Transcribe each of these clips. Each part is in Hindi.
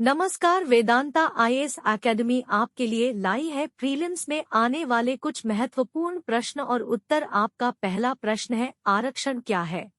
नमस्कार। वेदांता आईएएस एकेडमी आपके लिए लाई है प्रीलिम्स में आने वाले कुछ महत्वपूर्ण प्रश्न और उत्तर। आपका पहला प्रश्न है, आरक्षण क्या है?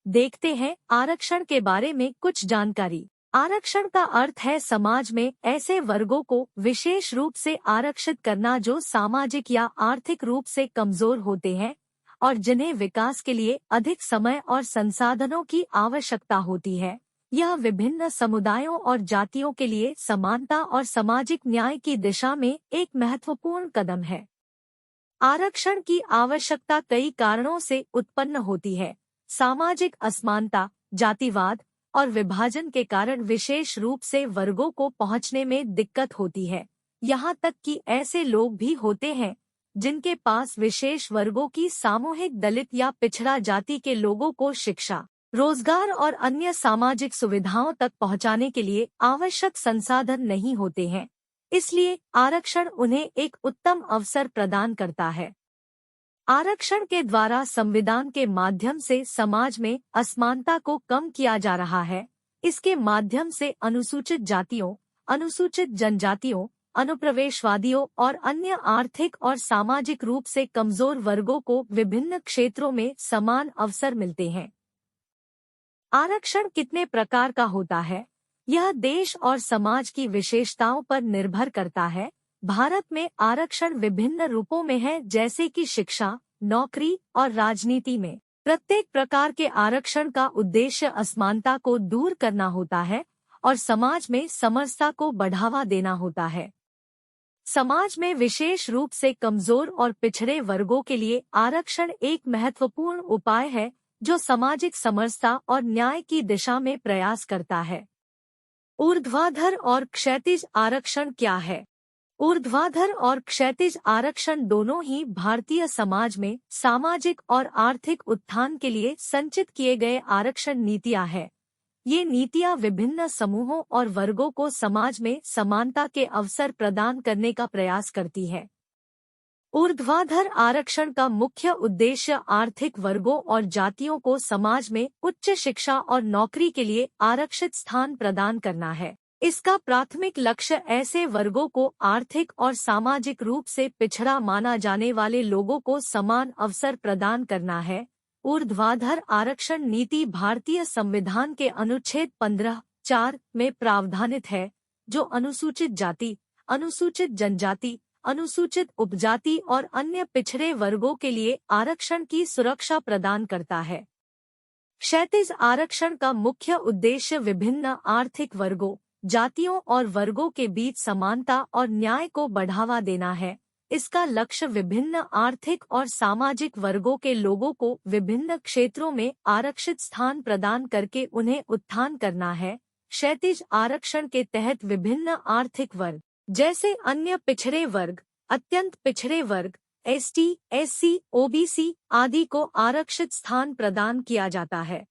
देखते हैं आरक्षण के बारे में कुछ जानकारी। आरक्षण का अर्थ है समाज में ऐसे वर्गों को विशेष रूप से आरक्षित करना जो सामाजिक या आर्थिक रूप से कमजोर होते हैं और जिन्हें विकास के लिए अधिक समय और संसाधनों की आवश्यकता होती है। यह विभिन्न समुदायों और जातियों के लिए समानता और सामाजिक न्याय की दिशा में एक महत्वपूर्ण कदम है। आरक्षण की आवश्यकता कई कारणों से उत्पन्न होती है। सामाजिक असमानता, जातिवाद और विभाजन के कारण विशेष रूप से वर्गों को पहुंचने में दिक्कत होती है। यहाँ तक कि ऐसे लोग भी होते हैं जिनके पास विशेष वर्गों की सामूहिक दलित या पिछड़ा जाति के लोगों को शिक्षा, रोजगार और अन्य सामाजिक सुविधाओं तक पहुंचाने के लिए आवश्यक संसाधन नहीं होते हैं। इसलिए आरक्षण उन्हें एक उत्तम अवसर प्रदान करता है। आरक्षण के द्वारा संविधान के माध्यम से समाज में असमानता को कम किया जा रहा है। इसके माध्यम से अनुसूचित जातियों, अनुसूचित जनजातियों, अनुप्रवेशवादियों और अन्य आर्थिक और सामाजिक रूप से कमजोर वर्गों को विभिन्न क्षेत्रों में समान अवसर मिलते हैं। आरक्षण कितने प्रकार का होता है? यह देश और समाज की विशेषताओं पर निर्भर करता है। भारत में आरक्षण विभिन्न रूपों में है, जैसे कि शिक्षा, नौकरी और राजनीति में। प्रत्येक प्रकार के आरक्षण का उद्देश्य असमानता को दूर करना होता है और समाज में समरसता को बढ़ावा देना होता है। समाज में विशेष रूप से कमजोर और पिछड़े वर्गों के लिए आरक्षण एक महत्वपूर्ण उपाय है जो सामाजिक समरसता और न्याय की दिशा में प्रयास करता है। ऊर्ध्वाधर और क्षैतिज आरक्षण क्या है? ऊर्ध्वाधर और क्षैतिज आरक्षण दोनों ही भारतीय समाज में सामाजिक और आर्थिक उत्थान के लिए संचित किए गए आरक्षण नीतियां हैं। ये नीतियां विभिन्न समूहों और वर्गों को समाज में समानता के अवसर प्रदान करने का प्रयास करती है। ऊर्ध्वाधर आरक्षण का मुख्य उद्देश्य आर्थिक वर्गों और जातियों को समाज में उच्च शिक्षा और नौकरी के लिए आरक्षित स्थान प्रदान करना है। इसका प्राथमिक लक्ष्य ऐसे वर्गों को आर्थिक और सामाजिक रूप से पिछड़ा माना जाने वाले लोगों को समान अवसर प्रदान करना है। ऊर्ध्वाधर आरक्षण नीति भारतीय संविधान के अनुच्छेद 15(4) में प्रावधानित है, जो अनुसूचित जाति, अनुसूचित जनजाति, अनुसूचित उपजाति और अन्य पिछड़े वर्गों के लिए आरक्षण की सुरक्षा प्रदान करता है। क्षैतिज आरक्षण का मुख्य उद्देश्य विभिन्न आर्थिक वर्गों, जातियों और वर्गों के बीच समानता और न्याय को बढ़ावा देना है। इसका लक्ष्य विभिन्न आर्थिक और सामाजिक वर्गों के लोगों को विभिन्न क्षेत्रों में आरक्षित स्थान प्रदान करके उन्हें उत्थान करना है। क्षैतिज आरक्षण के तहत विभिन्न आर्थिक वर्ग, जैसे अन्य पिछड़े वर्ग, अत्यंत पिछड़े वर्ग, एसटी, एससी, ओबीसी आदि को आरक्षित स्थान प्रदान किया जाता है।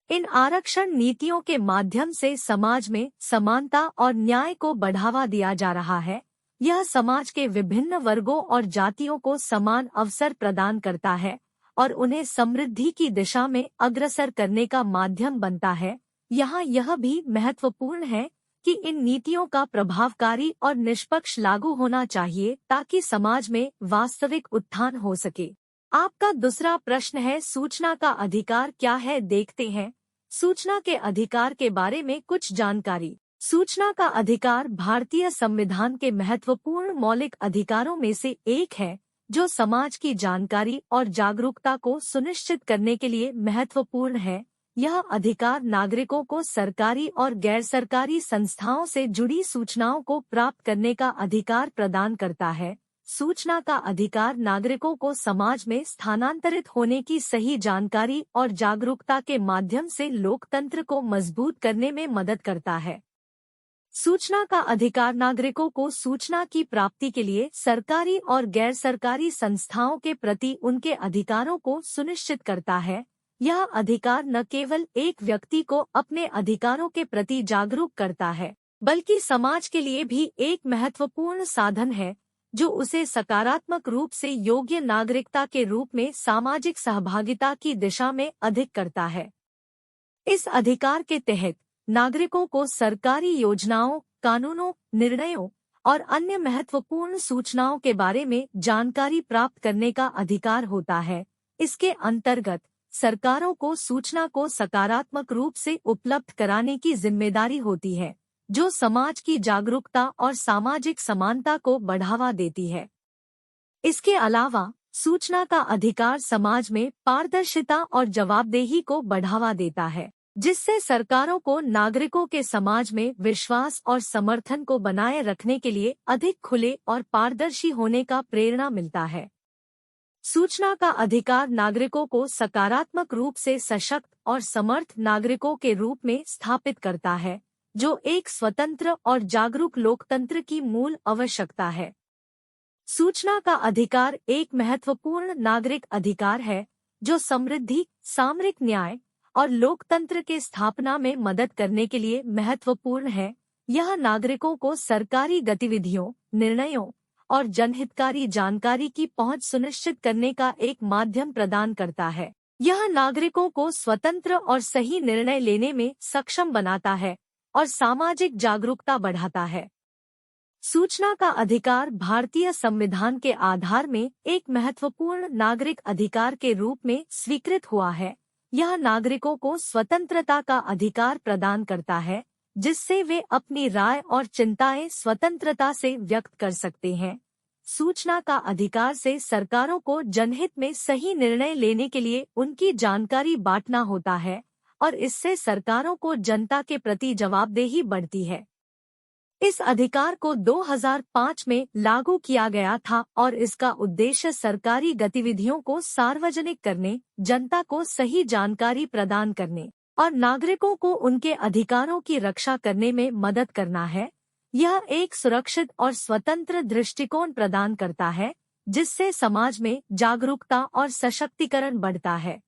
इन आरक्षण नीतियों के माध्यम से समाज में समानता और न्याय को बढ़ावा दिया जा रहा है। यह समाज के विभिन्न वर्गों और जातियों को समान अवसर प्रदान करता है और उन्हें समृद्धि की दिशा में अग्रसर करने का माध्यम बनता है। यहाँ यह भी महत्वपूर्ण है कि इन नीतियों का प्रभावकारी और निष्पक्ष लागू होना चाहिए ताकि समाज में वास्तविक उत्थान हो सके। आपका दूसरा प्रश्न है, सूचना का अधिकार क्या है? देखते हैं सूचना के अधिकार के बारे में कुछ जानकारी। सूचना का अधिकार भारतीय संविधान के महत्वपूर्ण मौलिक अधिकारों में से एक है, जो समाज की जानकारी और जागरूकता को सुनिश्चित करने के लिए महत्वपूर्ण है। यह अधिकार नागरिकों को सरकारी और गैर सरकारी संस्थाओं से जुड़ी सूचनाओं को प्राप्त करने का अधिकार प्रदान करता है। सूचना का अधिकार नागरिकों को समाज में स्थानांतरित होने की सही जानकारी और जागरूकता के माध्यम से लोकतंत्र को मजबूत करने में मदद करता है। सूचना का अधिकार नागरिकों को सूचना की प्राप्ति के लिए सरकारी और गैर सरकारी संस्थाओं के प्रति उनके अधिकारों को सुनिश्चित करता है। यह अधिकार न केवल एक व्यक्ति को अपने अधिकारों के प्रति जागरूक करता है, बल्कि समाज के लिए भी एक महत्वपूर्ण साधन है जो उसे सकारात्मक रूप से योग्य नागरिकता के रूप में सामाजिक सहभागिता की दिशा में अधिक करता है। इस अधिकार के तहत नागरिकों को सरकारी योजनाओं, कानूनों, निर्णयों और अन्य महत्वपूर्ण सूचनाओं के बारे में जानकारी प्राप्त करने का अधिकार होता है। इसके अंतर्गत सरकारों को सूचना को सकारात्मक रूप से उपलब्ध कराने की जिम्मेदारी होती है, जो समाज की जागरूकता और सामाजिक समानता को बढ़ावा देती है। इसके अलावा सूचना का अधिकार समाज में पारदर्शिता और जवाबदेही को बढ़ावा देता है, जिससे सरकारों को नागरिकों के समाज में विश्वास और समर्थन को बनाए रखने के लिए अधिक खुले और पारदर्शी होने का प्रेरणा मिलता है। सूचना का अधिकार नागरिकों को सकारात्मक रूप से सशक्त और समर्थ नागरिकों के रूप में स्थापित करता है, जो एक स्वतंत्र और जागरूक लोकतंत्र की मूल आवश्यकता है। सूचना का अधिकार एक महत्वपूर्ण नागरिक अधिकार है, जो समृद्धि, सामरिक न्याय और लोकतंत्र के स्थापना में मदद करने के लिए महत्वपूर्ण है। यह नागरिकों को सरकारी गतिविधियों, निर्णयों और जनहितकारी जानकारी की पहुंच सुनिश्चित करने का एक माध्यम प्रदान करता है। यह नागरिकों को स्वतंत्र और सही निर्णय लेने में सक्षम बनाता है और सामाजिक जागरूकता बढ़ाता है। सूचना का अधिकार भारतीय संविधान के आधार में एक महत्वपूर्ण नागरिक अधिकार के रूप में स्वीकृत हुआ है। यह नागरिकों को स्वतंत्रता का अधिकार प्रदान करता है, जिससे वे अपनी राय और चिंताएं स्वतंत्रता से व्यक्त कर सकते हैं। सूचना का अधिकार से सरकारों को जनहित में सही निर्णय लेने के लिए उनकी जानकारी बांटना होता है और इससे सरकारों को जनता के प्रति जवाबदेही बढ़ती है। इस अधिकार को 2005 में लागू किया गया था और इसका उद्देश्य सरकारी गतिविधियों को सार्वजनिक करने, जनता को सही जानकारी प्रदान करने और नागरिकों को उनके अधिकारों की रक्षा करने में मदद करना है। यह एक सुरक्षित और स्वतंत्र दृष्टिकोण प्रदान करता है, जिससे समाज में जागरूकता और सशक्तिकरण बढ़ता है।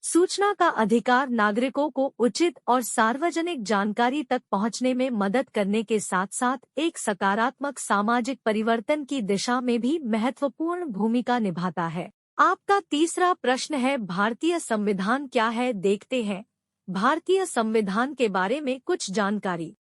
सूचना का अधिकार नागरिकों को उचित और सार्वजनिक जानकारी तक पहुंचने में मदद करने के साथ साथ एक सकारात्मक सामाजिक परिवर्तन की दिशा में भी महत्वपूर्ण भूमिका निभाता है। आपका तीसरा प्रश्न है, भारतीय संविधान क्या है? देखते हैं भारतीय संविधान के बारे में कुछ जानकारी।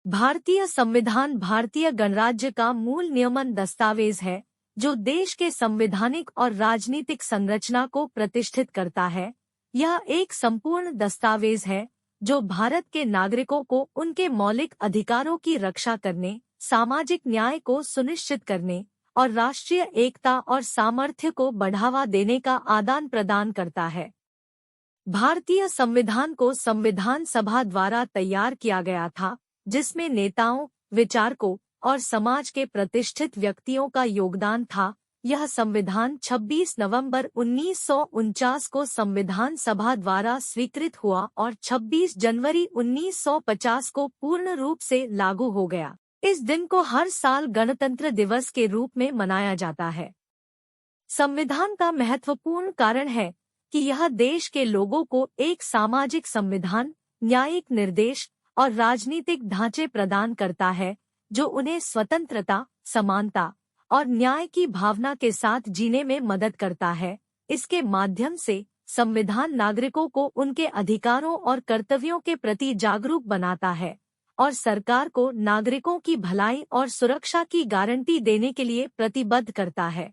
भारतीय संविधान भारतीय गणराज्य का मूल नियमन दस्तावेज है, जो देश के संवैधानिक और राजनीतिक संरचना को प्रतिष्ठित करता है। यह एक संपूर्ण दस्तावेज है जो भारत के नागरिकों को उनके मौलिक अधिकारों की रक्षा करने, सामाजिक न्याय को सुनिश्चित करने और राष्ट्रीय एकता और सामर्थ्य को बढ़ावा देने का आदान प्रदान करता है। भारतीय संविधान को संविधान सभा द्वारा तैयार किया गया था, जिसमें नेताओं, विचारकों और समाज के प्रतिष्ठित व्यक्तियों का योगदान था। यह संविधान 26 नवंबर 1949 को संविधान सभा द्वारा स्वीकृत हुआ और 26 जनवरी 1950 को पूर्ण रूप से लागू हो गया। इस दिन को हर साल गणतंत्र दिवस के रूप में मनाया जाता है। संविधान का महत्वपूर्ण कारण है कि यह देश के लोगों को एक सामाजिक संविधान, न्यायिक निर्देश और राजनीतिक ढांचे प्रदान करता है, जो उन्हें स्वतंत्रता, समानता और न्याय की भावना के साथ जीने में मदद करता है। इसके माध्यम से संविधान नागरिकों को उनके अधिकारों और कर्तव्यों के प्रति जागरूक बनाता है और सरकार को नागरिकों की भलाई और सुरक्षा की गारंटी देने के लिए प्रतिबद्ध करता है।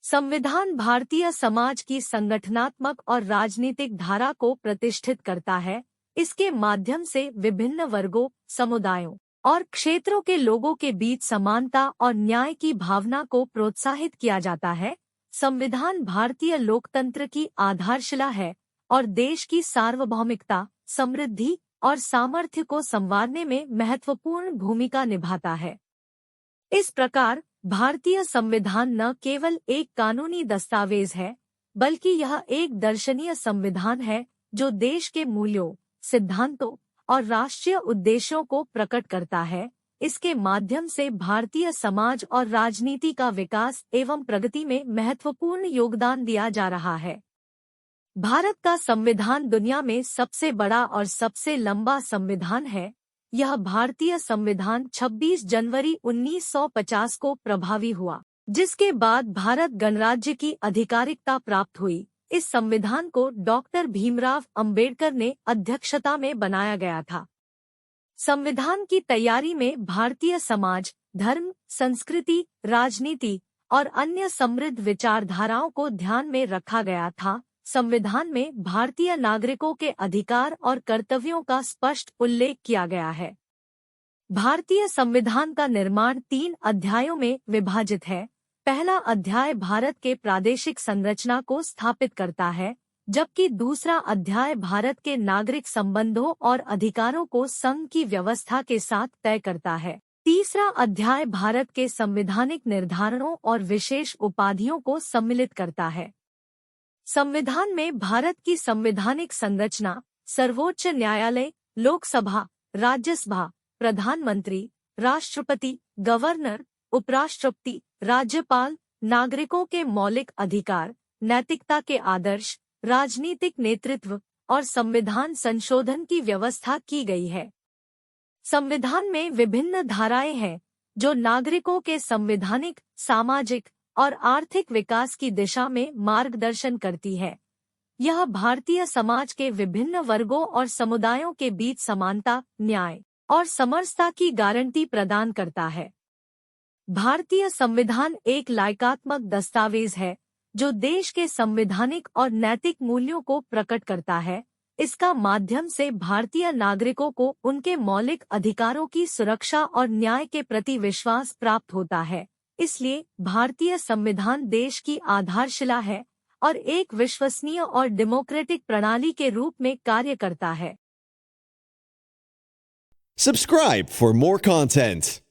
संविधान भारतीय समाज की संगठनात्मक और राजनीतिक धारा को प्रतिष्ठित करता है। इसके माध्यम से विभिन्न वर्गों, समुदायों और क्षेत्रों के लोगों के बीच समानता और न्याय की भावना को प्रोत्साहित किया जाता है। संविधान भारतीय लोकतंत्र की आधारशिला है और देश की सार्वभौमिकता, समृद्धि और सामर्थ्य को संवारने में महत्वपूर्ण भूमिका निभाता है। इस प्रकार भारतीय संविधान न केवल एक कानूनी दस्तावेज है, बल्कि यह एक दर्शनीय संविधान है जो देश के मूल्यों, सिद्धांतों और राष्ट्रीय उद्देश्यों को प्रकट करता है। इसके माध्यम से भारतीय समाज और राजनीति का विकास एवं प्रगति में महत्वपूर्ण योगदान दिया जा रहा है। भारत का संविधान दुनिया में सबसे बड़ा और सबसे लंबा संविधान है। यह भारतीय संविधान 26 जनवरी 1950 को प्रभावी हुआ, जिसके बाद भारत गणराज्य की आधिकारिकता प्राप्त हुई। इस संविधान को डॉक्टर भीमराव अंबेडकर ने अध्यक्षता में बनाया गया था। संविधान की तैयारी में भारतीय समाज, धर्म, संस्कृति, राजनीति और अन्य समृद्ध विचारधाराओं को ध्यान में रखा गया था। संविधान में भारतीय नागरिकों के अधिकार और कर्तव्यों का स्पष्ट उल्लेख किया गया है। भारतीय संविधान का निर्माण 3 अध्यायों में विभाजित है। पहला अध्याय भारत के प्रादेशिक संरचना को स्थापित करता है, जबकि दूसरा अध्याय भारत के नागरिक संबंधों और अधिकारों को संघ की व्यवस्था के साथ तय करता है। तीसरा अध्याय भारत के संवैधानिक निर्धारणों और विशेष उपाधियों को सम्मिलित करता है। संविधान में भारत की संवैधानिक संरचना, सर्वोच्च न्यायालय, लोकसभा, राज्यसभा, प्रधानमंत्री, राष्ट्रपति, गवर्नर, उपराष्ट्रपति, राज्यपाल, नागरिकों के मौलिक अधिकार, नैतिकता के आदर्श, राजनीतिक नेतृत्व और संविधान संशोधन की व्यवस्था की गई है। संविधान में विभिन्न धाराएं हैं जो नागरिकों के संवैधानिक, सामाजिक और आर्थिक विकास की दिशा में मार्गदर्शन करती है। यह भारतीय समाज के विभिन्न वर्गों और समुदायों के बीच समानता, न्याय और समरसता की गारंटी प्रदान करता है। भारतीय संविधान एक लायकात्मक दस्तावेज है जो देश के संवैधानिक और नैतिक मूल्यों को प्रकट करता है। इसका माध्यम से भारतीय नागरिकों को उनके मौलिक अधिकारों की सुरक्षा और न्याय के प्रति विश्वास प्राप्त होता है। इसलिए भारतीय संविधान देश की आधारशिला है और एक विश्वसनीय और डेमोक्रेटिक प्रणाली के रूप में कार्य करता है। Subscribe for more content.